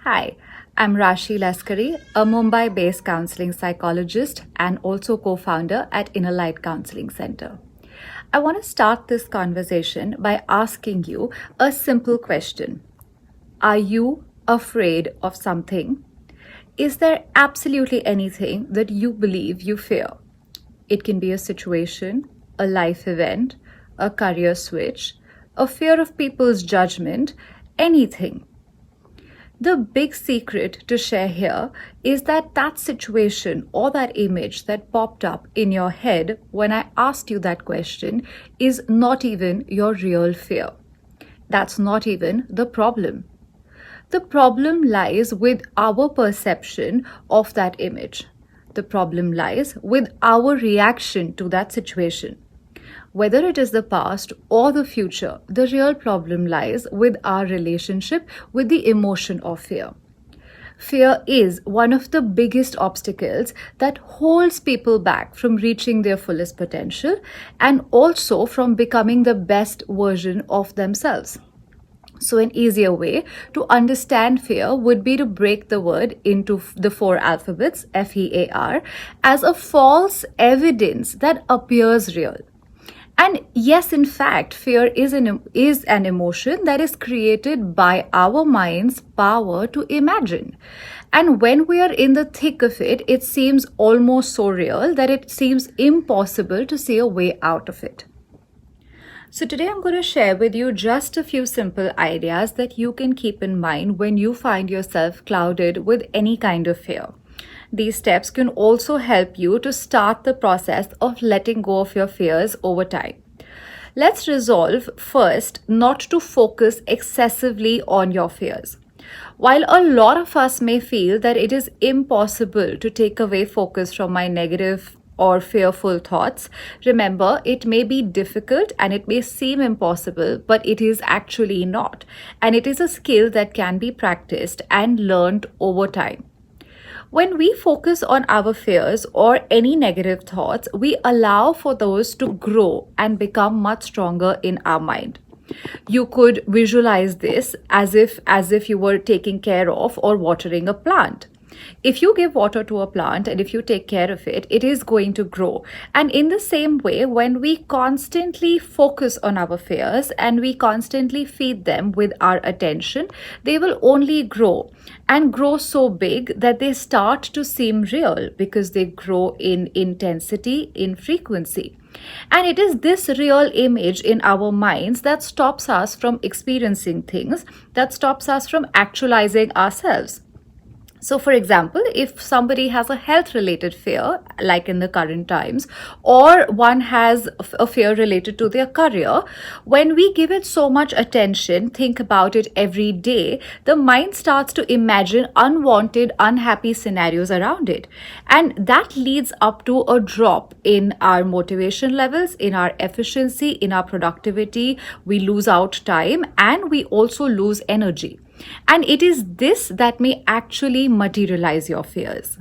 Hi, I'm Rashi Laskari, a Mumbai-based counseling psychologist and also co-founder at Inner Light Counseling Center. I want to start this conversation by asking you a simple question. Are you afraid of something? Is there absolutely anything that you believe you fear? It can be a situation, a life event, a career switch, a fear of people's judgment, anything. The big secret to share here is that situation or that image that popped up in your head when I asked you that question is not even your real fear. That's not even the problem. The problem lies with our perception of that image. The problem lies with our reaction to that situation. Whether it is the past or the future, the real problem lies with our relationship with the emotion of fear. Fear is one of the biggest obstacles that holds people back from reaching their fullest potential and also from becoming the best version of themselves. So an easier way to understand fear would be to break the word into the 4 alphabets, F.E.A.R, as a false evidence that appears real. And yes, in fact, fear is an emotion that is created by our mind's power to imagine. And when we are in the thick of it, it seems almost so real that it seems impossible to see a way out of it. So today I'm going to share with you just a few simple ideas that you can keep in mind when you find yourself clouded with any kind of fear. These steps can also help you to start the process of letting go of your fears over time. Let's resolve first not to focus excessively on your fears. While a lot of us may feel that it is impossible to take away focus from my negative or fearful thoughts, remember, it may be difficult and it may seem impossible, but it is actually not. And it is a skill that can be practiced and learned over time. When we focus on our fears or any negative thoughts, we allow for those to grow and become much stronger in our mind. You could visualize this as if you were taking care of or watering a plant. If you give water to a plant and if you take care of it, it is going to grow. And in the same way, when we constantly focus on our fears and we constantly feed them with our attention, they will only grow and grow so big that they start to seem real because they grow in intensity, in frequency. And it is this real image in our minds that stops us from experiencing things, that stops us from actualizing ourselves. So, for example, if somebody has a health-related fear, like in the current times, or one has a fear related to their career, when we give it so much attention, think about it every day, the mind starts to imagine unwanted, unhappy scenarios around it. And that leads up to a drop in our motivation levels, in our efficiency, in our productivity. We lose out time and we also lose energy. And it is this that may actually materialize your fears.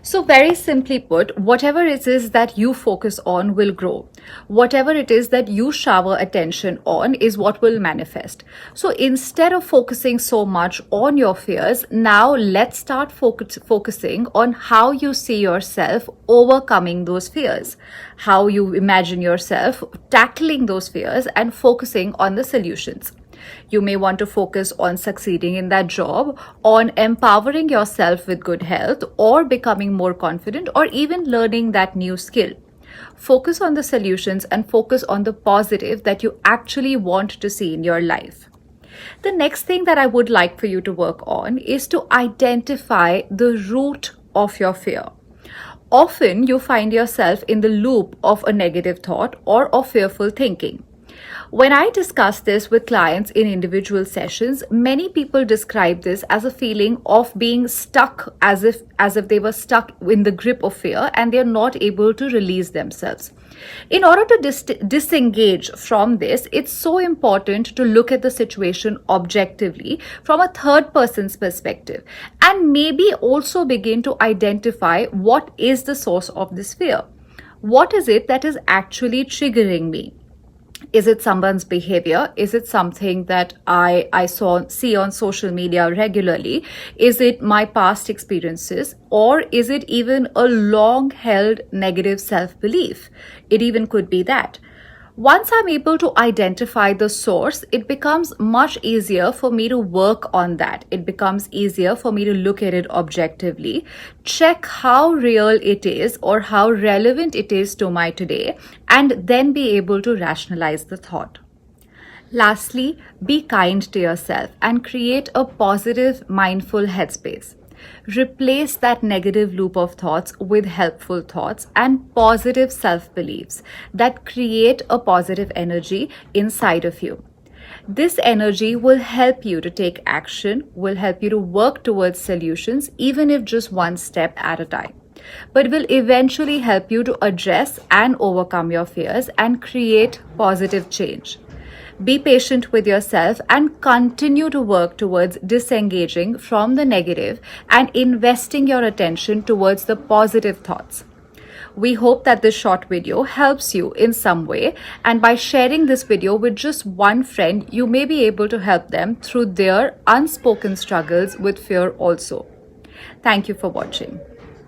So very simply put, whatever it is that you focus on will grow. Whatever it is that you shower attention on is what will manifest. So instead of focusing so much on your fears, now let's start focusing on how you see yourself overcoming those fears, how you imagine yourself tackling those fears and focusing on the solutions. You may want to focus on succeeding in that job, on empowering yourself with good health, or becoming more confident, or even learning that new skill. Focus on the solutions and focus on the positive that you actually want to see in your life. The next thing that I would like for you to work on is to identify the root of your fear. Often you find yourself in the loop of a negative thought or of fearful thinking. When I discuss this with clients in individual sessions, many people describe this as a feeling of being stuck, as if they were stuck in the grip of fear and they're not able to release themselves. In order to disengage from this, it's so important to look at the situation objectively from a third person's perspective and maybe also begin to identify what is the source of this fear. What is it that is actually triggering me? Is it someone's behavior? Is it something that I see on social media regularly? Is it my past experiences? Or is it even a long held negative self-belief? It even could be that. Once I'm able to identify the source, it becomes much easier for me to work on that. It becomes easier for me to look at it objectively, check how real it is or how relevant it is to my today, and then be able to rationalize the thought. Lastly, be kind to yourself and create a positive, mindful headspace. Replace that negative loop of thoughts with helpful thoughts and positive self beliefs that create a positive energy inside of you. This energy will help you to take action, will help you to work towards solutions, even if just one step at a time, but will eventually help you to address and overcome your fears and create positive change. Be patient with yourself and continue to work towards disengaging from the negative and investing your attention towards the positive thoughts. We hope that this short video helps you in some way, and by sharing this video with just one friend, you may be able to help them through their unspoken struggles with fear also. Thank you for watching.